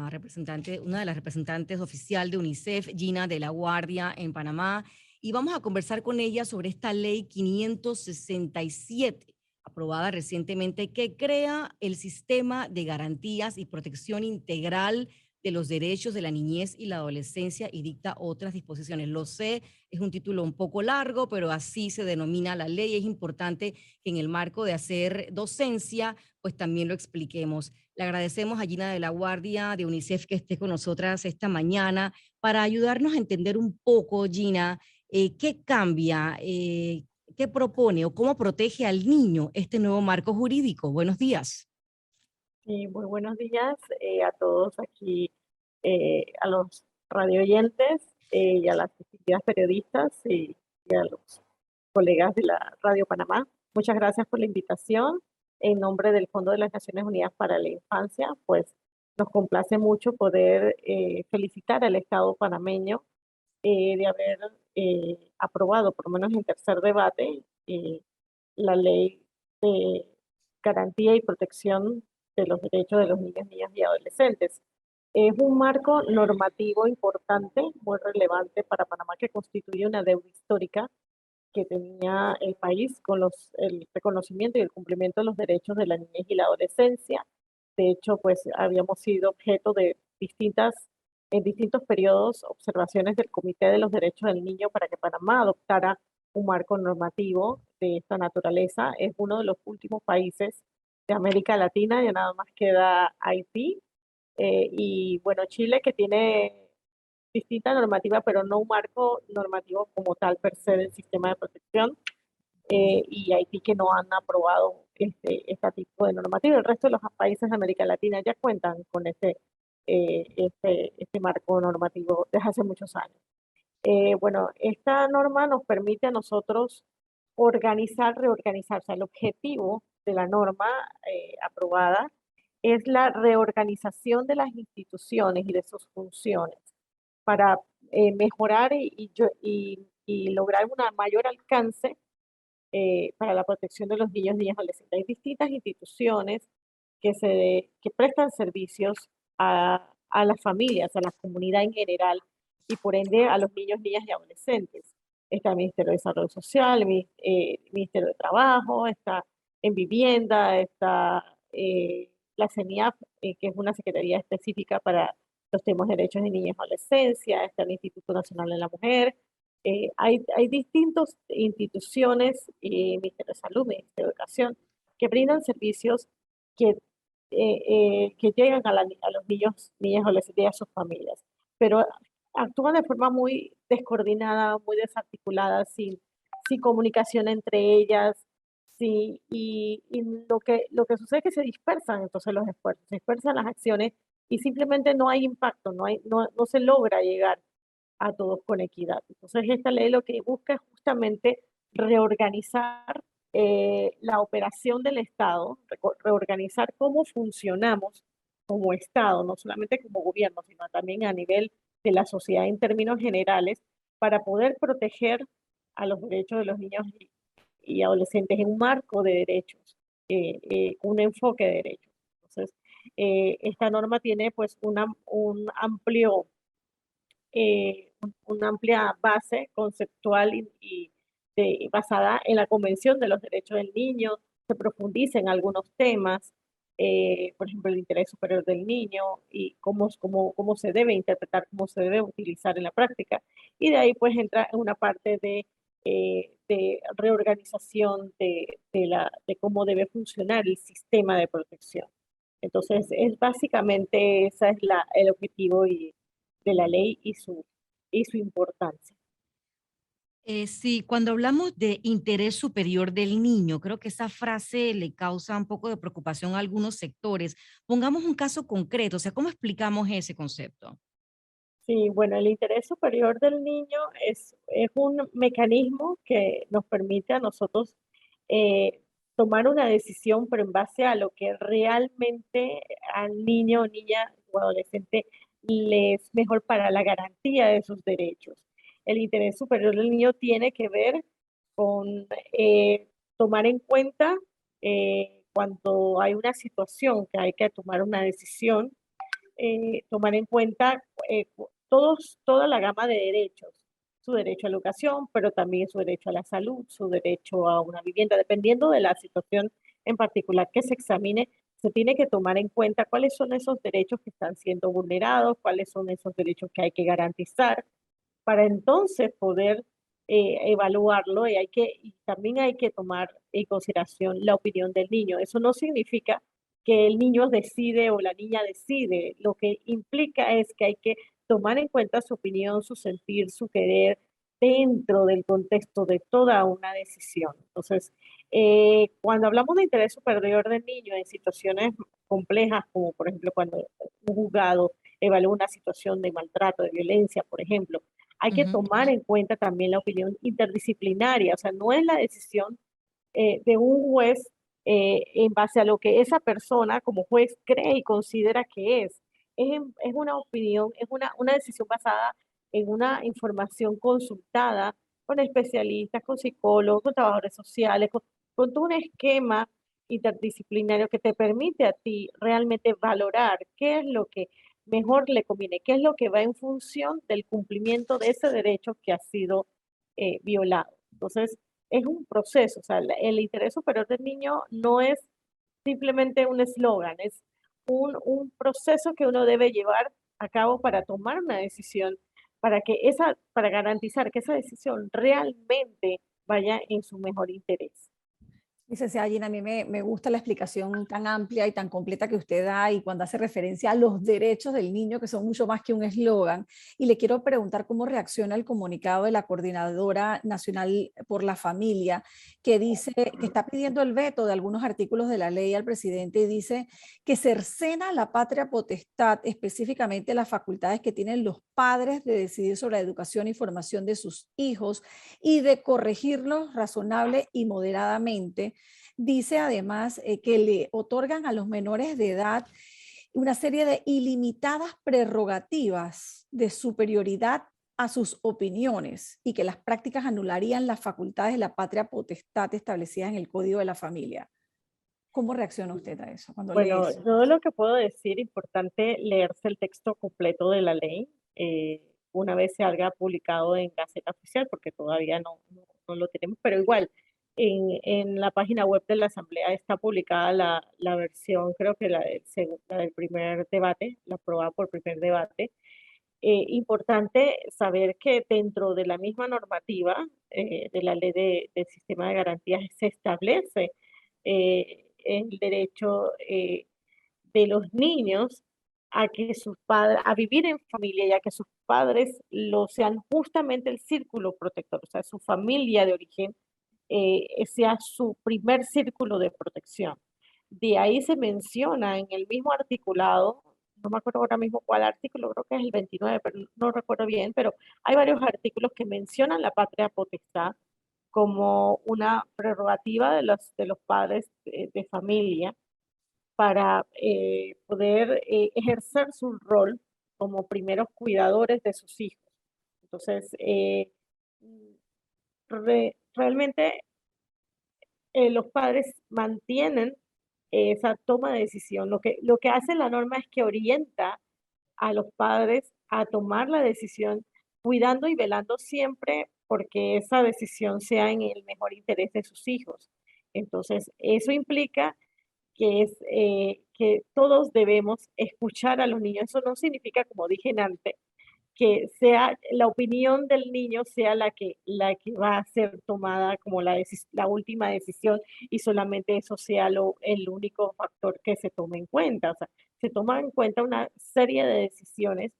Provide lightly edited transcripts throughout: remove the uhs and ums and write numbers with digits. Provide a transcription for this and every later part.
Una de las representantes oficial de UNICEF, Gina de la Guardia, en Panamá, y vamos a conversar con ella sobre esta ley 567, aprobada recientemente, que crea el sistema de garantías y protección integral de los derechos de la niñez y la adolescencia y dicta otras disposiciones. Lo sé, es un título un poco largo, pero así se denomina la ley. Es importante que en el marco de hacer docencia, pues también lo expliquemos. Le agradecemos a Gina de la Guardia de UNICEF que esté con nosotras esta mañana para ayudarnos a entender un poco, Gina, qué cambia, qué propone o cómo protege al niño este nuevo marco jurídico. Buenos días. Y muy buenos días a todos aquí, a los radio oyentes y a las distinguidas periodistas y a los colegas de la Radio Panamá. Muchas gracias por la invitación. En nombre del Fondo de las Naciones Unidas para la Infancia, pues nos complace mucho poder felicitar al Estado panameño de haber aprobado, por lo menos en tercer debate, la ley de garantía y protección de los derechos de los niños, niñas y adolescentes. Es un marco normativo importante, muy relevante para Panamá, que constituye una deuda histórica que tenía el país con el reconocimiento y el cumplimiento de los derechos de la niñez y la adolescencia. De hecho, pues habíamos sido objeto de en distintos periodos, observaciones del Comité de los Derechos del Niño para que Panamá adoptara un marco normativo de esta naturaleza. Es uno de los últimos países de América Latina, ya nada más queda Haití. Y bueno, Chile, que tiene distinta normativa, pero no un marco normativo como tal per se del sistema de protección, y Haití, que no han aprobado este tipo de normativa. El resto de los países de América Latina ya cuentan con este marco normativo desde hace muchos años. Bueno, esta norma nos permite a nosotros reorganizar. O sea, el objetivo de la norma aprobada es la reorganización de las instituciones y de sus funciones para mejorar y lograr un mayor alcance para la protección de los niños, niñas y adolescentes. Hay distintas instituciones que prestan servicios a las familias, a la comunidad en general y por ende a los niños, niñas y adolescentes. Está el Ministerio de Desarrollo Social, el Ministerio de Trabajo, está en Vivienda, está la CENIAF, que es una secretaría específica para los temas de derechos de niños y adolescencia, está el Instituto Nacional de la Mujer. Hay distintas instituciones, Ministerio de Salud, Ministerio de Educación, que brindan servicios que, que llegan a los niños, niñas, adolescentes y a sus familias, pero actúan de forma muy descoordinada, muy desarticulada, sin comunicación entre ellas, y lo que sucede es que se dispersan entonces los esfuerzos, se dispersan las acciones y simplemente no hay impacto, no se logra llegar a todos con equidad. Entonces, esta ley lo que busca es justamente reorganizar la operación del Estado, reorganizar cómo funcionamos como Estado, no solamente como gobierno, sino también a nivel de la sociedad en términos generales, para poder proteger a los derechos de los niños y adolescentes en un marco de derechos, un enfoque de derechos. Entonces, esta norma tiene pues un amplio una amplia base conceptual basada en la Convención de los Derechos del Niño, se profundiza en algunos temas, por ejemplo, el interés superior del niño y cómo se debe interpretar, cómo se debe utilizar en la práctica. Y de ahí pues entra en una parte de reorganización de cómo debe funcionar el sistema de protección. Entonces, es básicamente ese es el objetivo de la ley y su importancia. Sí, cuando hablamos de interés superior del niño, creo que esa frase le causa un poco de preocupación a algunos sectores. Pongamos un caso concreto, o sea, ¿cómo explicamos ese concepto? Sí, bueno, el interés superior del niño es un mecanismo que nos permite a nosotros eh, tomar una decisión, pero en base a lo que realmente al niño o niña o adolescente le es mejor para la garantía de sus derechos. El interés superior del niño tiene que ver con tomar en cuenta cuando hay una situación que hay que tomar una decisión tomar en cuenta toda la gama de derechos, su derecho a la educación, pero también su derecho a la salud, su derecho a una vivienda, dependiendo de la situación en particular que se examine, se tiene que tomar en cuenta cuáles son esos derechos que están siendo vulnerados, cuáles son esos derechos que hay que garantizar, para entonces poder evaluarlo y también hay que tomar en consideración la opinión del niño. Eso no significa que el niño decide o la niña decide, lo que implica es que hay que tomar en cuenta su opinión, su sentir, su querer dentro del contexto de toda una decisión. Entonces, cuando hablamos de interés superior del niño en situaciones complejas, como por ejemplo cuando un juzgado evalúa una situación de maltrato, de violencia, por ejemplo, hay que Ujú, tomar en cuenta también la opinión interdisciplinaria, o sea, no es la decisión de un juez en base a lo que esa persona como juez cree y considera que es una opinión, es una decisión basada en una información consultada con especialistas, con psicólogos, con trabajadores sociales, con todo un esquema interdisciplinario que te permite a ti realmente valorar qué es lo que mejor le conviene, qué es lo que va en función del cumplimiento de ese derecho que ha sido violado. Entonces, es un proceso, o sea, el interés superior del niño no es simplemente un eslogan, es un proceso que uno debe llevar a cabo para tomar una decisión, para garantizar que esa decisión realmente vaya en su mejor interés. Licenciada Gina, a mí me gusta la explicación tan amplia y tan completa que usted da y cuando hace referencia a los derechos del niño, que son mucho más que un eslogan. Y le quiero preguntar cómo reacciona el comunicado de la Coordinadora Nacional por la Familia, que dice que está pidiendo el veto de algunos artículos de la ley al presidente y dice que cercena la patria potestad, específicamente las facultades que tienen los padres de decidir sobre la educación y formación de sus hijos y de corregirlos razonable y moderadamente. Dice además que le otorgan a los menores de edad una serie de ilimitadas prerrogativas de superioridad a sus opiniones y que las prácticas anularían las facultades de la patria potestad establecidas en el Código de la Familia. ¿Cómo reacciona usted a eso cuando lee Bueno, eso? yo lo que puedo decir, importante leerse el texto completo de la ley, una vez se salga publicado en Gaceta Oficial, porque todavía no lo tenemos, pero igual, en la página web de la Asamblea está publicada la versión, creo que la del primer debate, la aprobada por primer debate. Importante saber que dentro de la misma normativa de la ley del sistema de garantías se establece el derecho de los niños a que sus padres, a vivir en familia y a que sus padres lo sean justamente el círculo protector, o sea, su familia de origen sea su primer círculo de protección. De ahí se menciona en el mismo articulado, no me acuerdo ahora mismo cuál artículo, creo que es el 29, pero no recuerdo bien, pero hay varios artículos que mencionan la patria potestad como una prerrogativa de los padres de familia para poder ejercer su rol como primeros cuidadores de sus hijos. Entonces, realmente los padres mantienen esa toma de decisión. Lo que hace la norma es que orienta a los padres a tomar la decisión, cuidando y velando siempre porque esa decisión sea en el mejor interés de sus hijos. Entonces, eso implica que todos debemos escuchar a los niños. Eso no significa, como dije antes, que sea la opinión del niño sea la que va a ser tomada como la última decisión y solamente eso sea el único factor que se tome en cuenta. O sea, se toma en cuenta una serie de decisiones,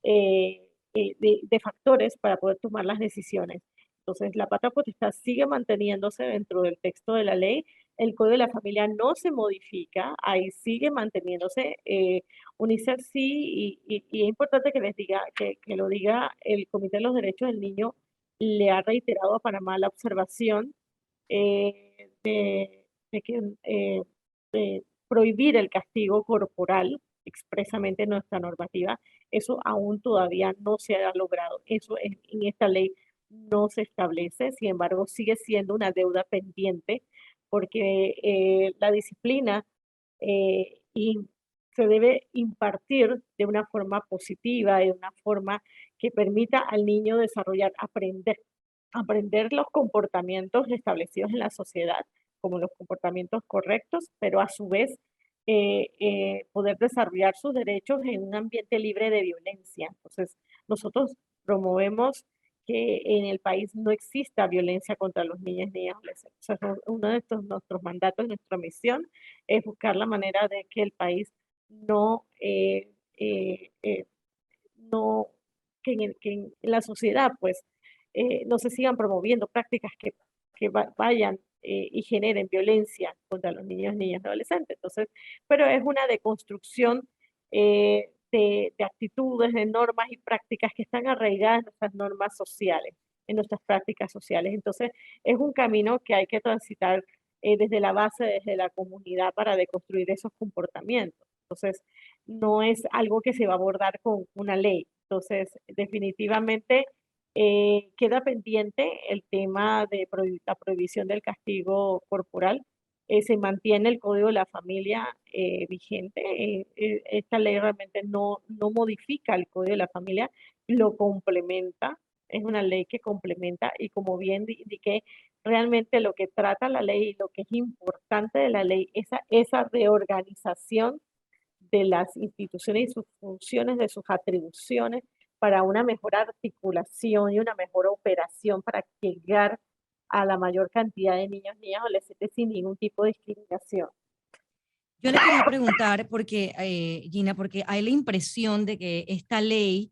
de factores para poder tomar las decisiones. Entonces, la patria potestad sigue manteniéndose dentro del texto de la ley. El Código de la Familia no se modifica, ahí sigue manteniéndose. UNICEF sí, y es importante que les diga, que lo diga el Comité de los Derechos del Niño, le ha reiterado a Panamá la observación de que de prohibir el castigo corporal expresamente en nuestra normativa. Eso aún todavía no se ha logrado. Eso en esta ley no se establece, sin embargo, sigue siendo una deuda pendiente porque la disciplina y se debe impartir de una forma positiva, de una forma que permita al niño desarrollar, aprender los comportamientos establecidos en la sociedad, como los comportamientos correctos, pero a su vez poder desarrollar sus derechos en un ambiente libre de violencia. Entonces, nosotros promovemos que en el país no exista violencia contra los niños y niñas adolescentes. O sea, uno de nuestros mandatos, nuestra misión es buscar la manera de que el país no, no que en la sociedad pues no se sigan promoviendo prácticas que vayan y generen violencia contra los niños, niñas y adolescentes. Entonces, pero es una deconstrucción de actitudes, de normas y prácticas que están arraigadas en nuestras normas sociales, en nuestras prácticas sociales. Entonces, es un camino que hay que transitar desde la base, desde la comunidad para deconstruir esos comportamientos. Entonces, no es algo que se va a abordar con una ley. Entonces, definitivamente queda pendiente el tema de la prohibición del castigo corporal. Se mantiene el Código de la Familia vigente. Esta ley realmente no modifica el Código de la Familia, lo complementa. Es una ley que complementa y como bien indiqué, realmente lo que trata la ley y lo que es importante de la ley es esa reorganización de las instituciones y sus funciones, de sus atribuciones, para una mejor articulación y una mejor operación para llegar a la mayor cantidad de niños, niñas, adolescentes sin ningún tipo de discriminación. Yo le quería preguntar, porque, Gina, porque hay la impresión de que esta ley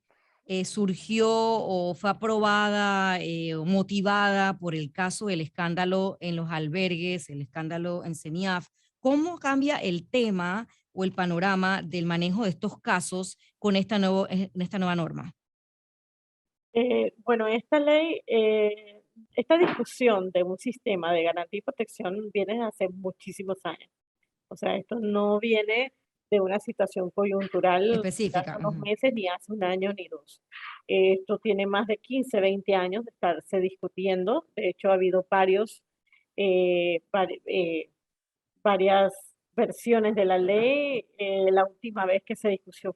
surgió o fue aprobada o motivada por el caso del escándalo en los albergues, el escándalo en CENIAF. ¿Cómo cambia el tema o el panorama del manejo de estos casos con esta nueva norma? Bueno, esta ley, esta discusión de un sistema de garantía y protección viene desde hace muchísimos años. O sea, esto no viene de una situación coyuntural de hace Específica. unos Ujú. meses, ni hace un año ni dos. Esto tiene más de 15, 20 años de estarse discutiendo. De hecho, ha habido eh, vari- eh, varias versiones de la ley. La última vez que se discutió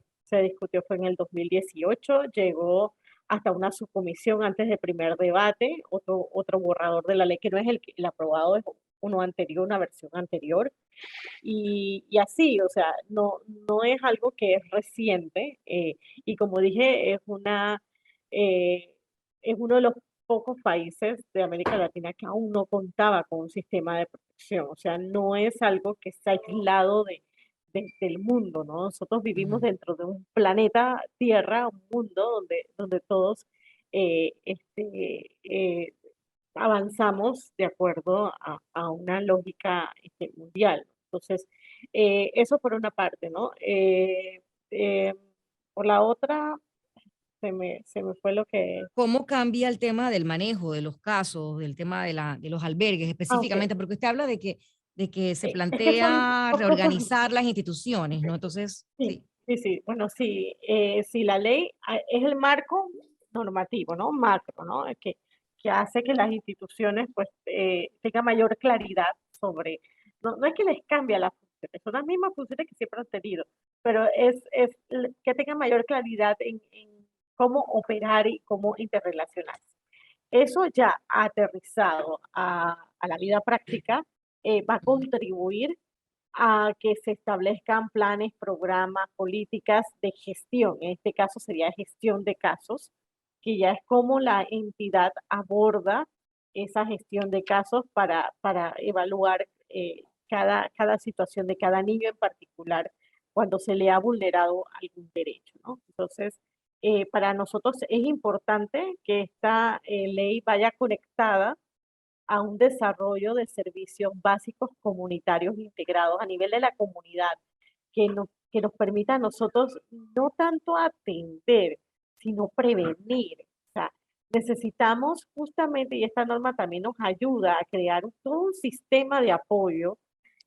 fue en el 2018. Llegó hasta una subcomisión antes del primer debate, otro borrador de la ley que no es el aprobado, es uno anterior, una versión anterior. Y así, o sea, no es algo que es reciente y como dije, eh, es uno de los pocos países de América Latina que aún no contaba con un sistema de protección, o sea, no es algo que está aislado del mundo, ¿no? Nosotros vivimos Ujú. dentro de un planeta Tierra, un mundo donde todos avanzamos de acuerdo a una lógica mundial. Entonces, eso por una parte, ¿no? Eh, por la otra, se me fue lo que... ¿Cómo cambia el tema del manejo de los casos, del tema de los albergues Ok, específicamente? Porque usted habla de que se es que son plantea dos cosas. reorganizar las instituciones, ¿no? Entonces, Sí, sí. sí, sí. Bueno, sí, sí, la ley es el marco normativo, ¿no? Macro, ¿no? Que hace que las instituciones pues tengan mayor claridad sobre, no es que les cambie las funciones, son las mismas funciones que siempre han tenido, pero que tengan mayor claridad en cómo operar y cómo interrelacionarse. Eso ya aterrizado a la vida práctica va a Ujú. contribuir a que se establezcan planes, programas, políticas de gestión. En este caso sería gestión de casos, que ya es como la entidad aborda esa gestión de casos para evaluar cada situación de cada niño en particular cuando se le ha vulnerado algún derecho, ¿no? Entonces, para nosotros es importante que esta ley vaya conectada a un desarrollo de servicios básicos comunitarios integrados a nivel de la comunidad, que nos permita a nosotros no tanto atender, sino prevenir. O sea, necesitamos justamente, y esta norma también nos ayuda a crear todo un sistema de apoyo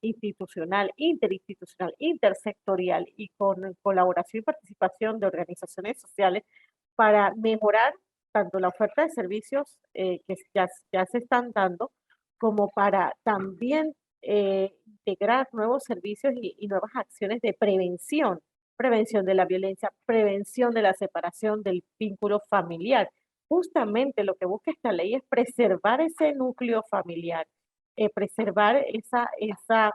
institucional, interinstitucional, intersectorial y con colaboración y participación de organizaciones sociales para mejorar tanto la oferta de servicios que ya se están dando, como para también integrar nuevos servicios y nuevas acciones de prevención, prevención de la violencia, prevención de la separación del vínculo familiar. Justamente lo que busca esta ley es preservar ese núcleo familiar, preservar esa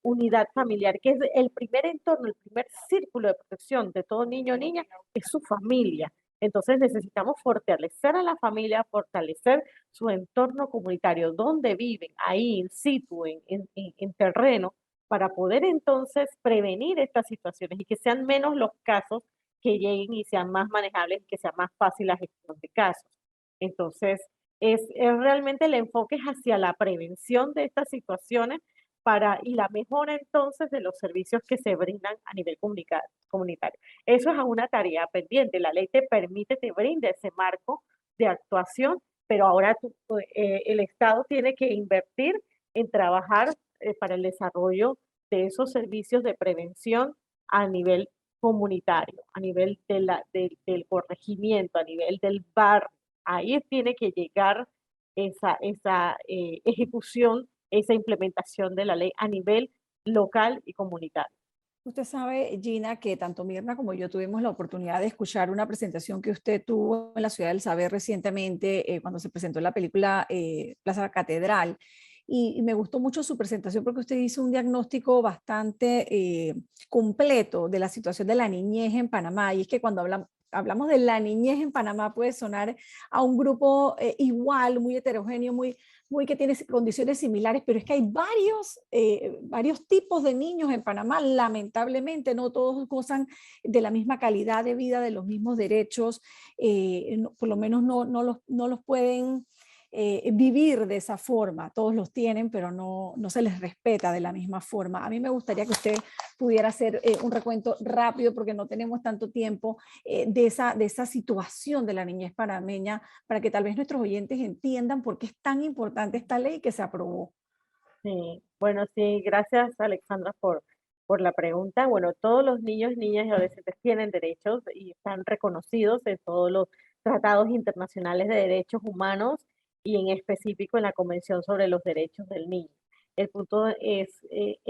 unidad familiar, que es el primer entorno, el primer círculo de protección de todo niño o niña, es su familia. Entonces necesitamos fortalecer a la familia, fortalecer su entorno comunitario, donde viven, ahí in situ, en terreno, para poder entonces prevenir estas situaciones y que sean menos los casos que lleguen y sean más manejables y que sea más fácil la gestión de casos. Entonces, es realmente el enfoque es hacia la prevención de estas situaciones y la mejora entonces de los servicios que se brindan a nivel comunitario. Eso es una tarea pendiente. La ley te permite, te brinda ese marco de actuación, pero ahora el Estado tiene que invertir en trabajar para el desarrollo de esos servicios de prevención a nivel comunitario, a nivel del corregimiento, a nivel del barrio. Ahí tiene que llegar esa ejecución, esa implementación de la ley a nivel local y comunitario. Usted sabe, Gina, que tanto Mirna como yo tuvimos la oportunidad de escuchar una presentación que usted tuvo en la Ciudad del Saber recientemente, cuando se presentó la película Plaza Catedral. Y me gustó mucho su presentación porque usted hizo un diagnóstico bastante completo de la situación de la niñez en Panamá. Y es que cuando hablamos de la niñez en Panamá puede sonar a un grupo igual, muy heterogéneo, muy que tiene condiciones similares, pero es que hay varios tipos de niños en Panamá. Lamentablemente, no todos gozan de la misma calidad de vida, de los mismos derechos, por lo menos no los pueden vivir de esa forma. Todos los tienen, pero no se les respeta de la misma forma. A mí me gustaría que usted pudiera hacer un recuento rápido, porque no tenemos tanto tiempo, de esa situación de la niñez panameña, para que tal vez nuestros oyentes entiendan por qué es tan importante esta ley que se aprobó. Sí, bueno, sí, gracias Alexandra por la pregunta. Bueno, todos los niños, niñas y adolescentes tienen derechos y están reconocidos en todos los tratados internacionales de derechos humanos y en específico en la Convención sobre los Derechos del Niño. El punto es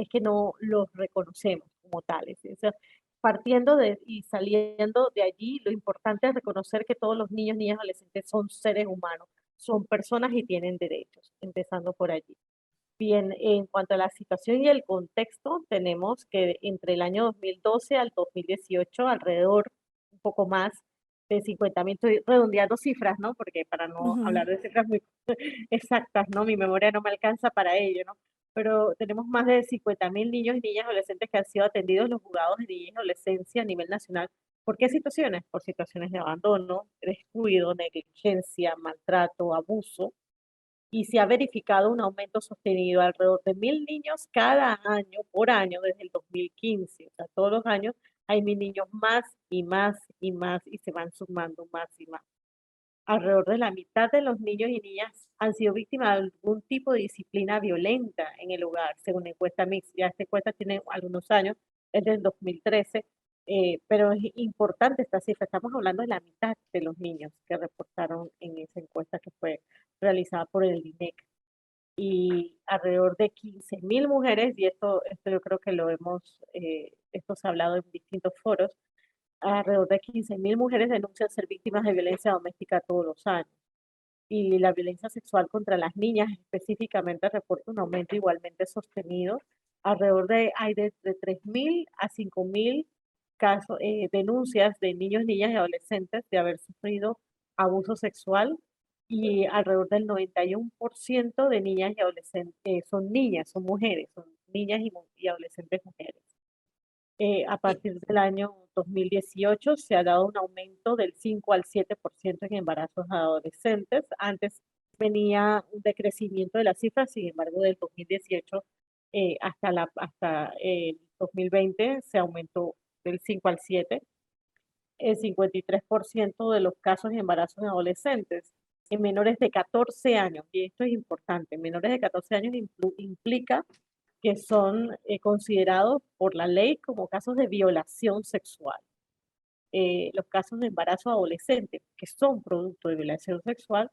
que no los reconocemos como tales. O sea, partiendo y saliendo de allí, lo importante es reconocer que todos los niños, niñas y adolescentes son seres humanos, son personas y tienen derechos, empezando por allí. Bien, en cuanto a la situación y el contexto, tenemos que entre el año 2012 al 2018, alrededor un poco más de 50.000, estoy redondeando cifras, ¿no? Porque para no Ujú. hablar de cifras muy exactas, ¿no? Mi memoria no me alcanza para ello, ¿no? Pero tenemos más de 50.000 niños y niñas adolescentes que han sido atendidos en los juzgados de niñez y adolescencia a nivel nacional. ¿Por qué situaciones? Por situaciones de abandono, descuido, negligencia, maltrato, abuso, y se ha verificado un aumento sostenido alrededor de 1.000 niños cada año, por año, desde el 2015. O sea, todos los años hay 1.000 niños más y más y más y se van sumando más y más. Alrededor de la mitad de los niños y niñas han sido víctimas de algún tipo de disciplina violenta en el hogar, según la encuesta mixta. Ya esta encuesta tiene algunos años, es del 2013, pero es importante esta cifra. Estamos hablando de la mitad de los niños que reportaron en esa encuesta que fue realizada por el INEC. Y alrededor de 15.000 mujeres, y esto yo creo que esto se ha hablado en distintos foros, alrededor de 15.000 mujeres denuncian ser víctimas de violencia doméstica todos los años. Y la violencia sexual contra las niñas específicamente reporta un aumento igualmente sostenido. Hay de 3.000 a 5.000 casos, denuncias de niños, niñas y adolescentes de haber sufrido abuso sexual, y alrededor del 91% de niñas y adolescentes son niñas, son mujeres, son niñas y adolescentes mujeres. A Y, partir del año 2018 se ha dado un aumento del 5 al 7% en embarazos adolescentes. Antes venía un decrecimiento de las cifras, sin embargo, del 2018 hasta el 2020 se aumentó del 5 al 7. El 53% de los casos de embarazos en adolescentes en menores de 14 años, y esto es importante, menores de 14 años implica que son considerados por la ley como casos de violación sexual. Los casos de embarazo adolescente, que son producto de violación sexual,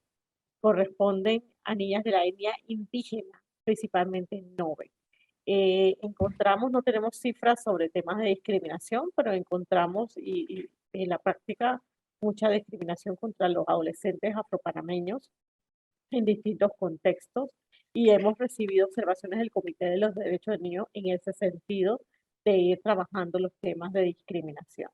corresponden a niñas de la etnia indígena, principalmente Nove. encontramos, no tenemos cifras sobre temas de discriminación, pero encontramos y en la práctica mucha discriminación contra los adolescentes afropanameños en distintos contextos y hemos recibido observaciones del Comité de los Derechos del Niño en ese sentido de ir trabajando los temas de discriminación.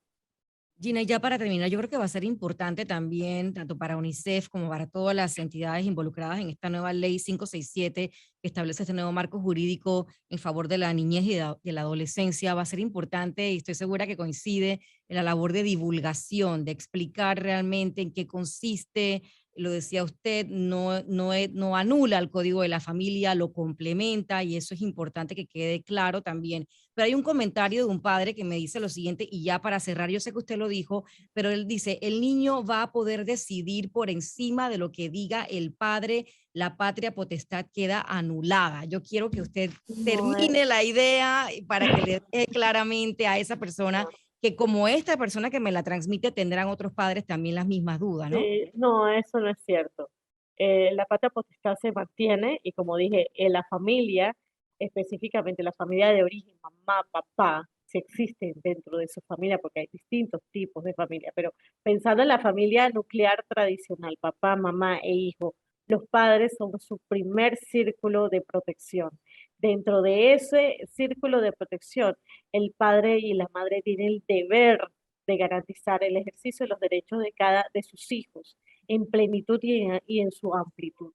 Gina, y ya para terminar, yo creo que va a ser importante también, tanto para UNICEF como para todas las entidades involucradas en esta nueva ley 567 que establece este nuevo marco jurídico en favor de la niñez y de la adolescencia. Va a ser importante, y estoy segura que coincide, en la labor de divulgación, de explicar realmente en qué consiste. Lo decía usted, no anula el código de la familia, lo complementa, y eso es importante que quede claro también. Pero hay un comentario de un padre que me dice lo siguiente, y ya para cerrar, yo sé que usted lo dijo, pero él dice, el niño va a poder decidir por encima de lo que diga el padre, la patria potestad queda anulada. Yo quiero que usted No es, termine la idea para que le dé claramente a esa persona que, como esta persona que me la transmite, tendrán otros padres también las mismas dudas, ¿no? no, eso no es cierto. La patria potestad se mantiene y como dije, en la familia, específicamente la familia de origen, mamá, papá, si existen dentro de su familia, porque hay distintos tipos de familia, pero pensando en la familia nuclear tradicional, papá, mamá e hijo, los padres son su primer círculo de protección. Dentro de ese círculo de protección, el padre y la madre tienen el deber de garantizar el ejercicio de los derechos de cada de sus hijos en plenitud y en su amplitud.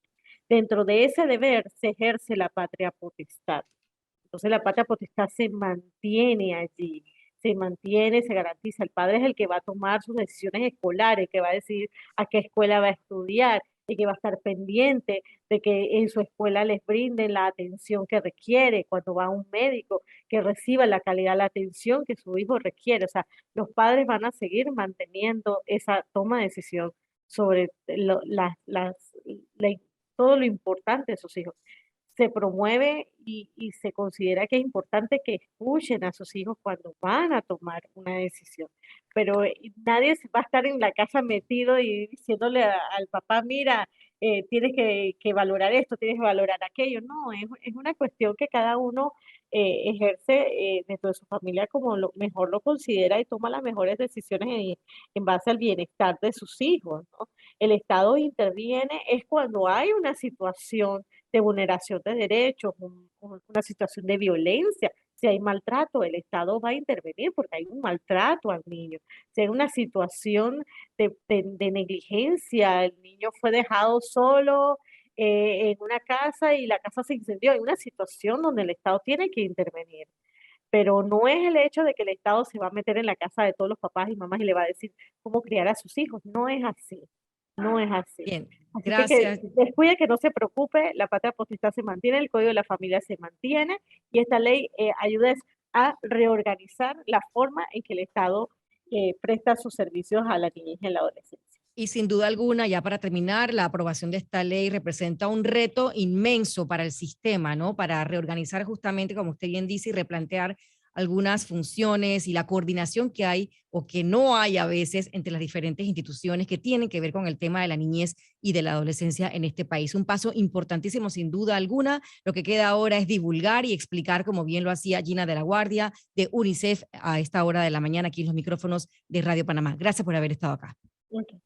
Dentro de ese deber se ejerce la patria potestad. Entonces la patria potestad se mantiene allí, se mantiene, se garantiza. El padre es el que va a tomar sus decisiones escolares, que va a decidir a qué escuela va a estudiar y que va a estar pendiente de que en su escuela les brinden la atención que requiere, cuando va a un médico, que reciba la calidad de la atención que su hijo requiere. O sea, los padres van a seguir manteniendo esa toma de decisión sobre todo lo importante de sus hijos. Se promueve y se considera que es importante que escuchen a sus hijos cuando van a tomar una decisión. Pero nadie va a estar en la casa metido y diciéndole al papá, mira, tienes que valorar esto, tienes que valorar aquello. No, es una cuestión que cada uno ejerce dentro de su familia como lo mejor lo considera y toma las mejores decisiones en base al bienestar de sus hijos, ¿no? El Estado interviene es cuando hay una situación de vulneración de derechos, una situación de violencia. Si hay maltrato, el Estado va a intervenir porque hay un maltrato al niño. Si hay una situación de negligencia, el niño fue dejado solo en una casa y la casa se incendió, hay una situación donde el Estado tiene que intervenir. Pero no es el hecho de que el Estado se va a meter en la casa de todos los papás y mamás y le va a decir cómo criar a sus hijos. No es así, no es así. Bien, Así que gracias. descuide, que no se preocupe, la patria potestad se mantiene, el código de la familia se mantiene y esta ley ayuda a reorganizar la forma en que el Estado presta sus servicios a la niñez y a la adolescencia. Y sin duda alguna, ya para terminar, la aprobación de esta ley representa un reto inmenso para el sistema, ¿no? Para reorganizar justamente, como usted bien dice, y replantear algunas funciones y la coordinación que hay o que no hay a veces entre las diferentes instituciones que tienen que ver con el tema de la niñez y de la adolescencia en este país. Un paso importantísimo, sin duda alguna. Lo que queda ahora es divulgar y explicar, como bien lo hacía Gina de la Guardia, de UNICEF, a esta hora de la mañana, aquí en los micrófonos de Radio Panamá. Gracias por haber estado acá. Okay.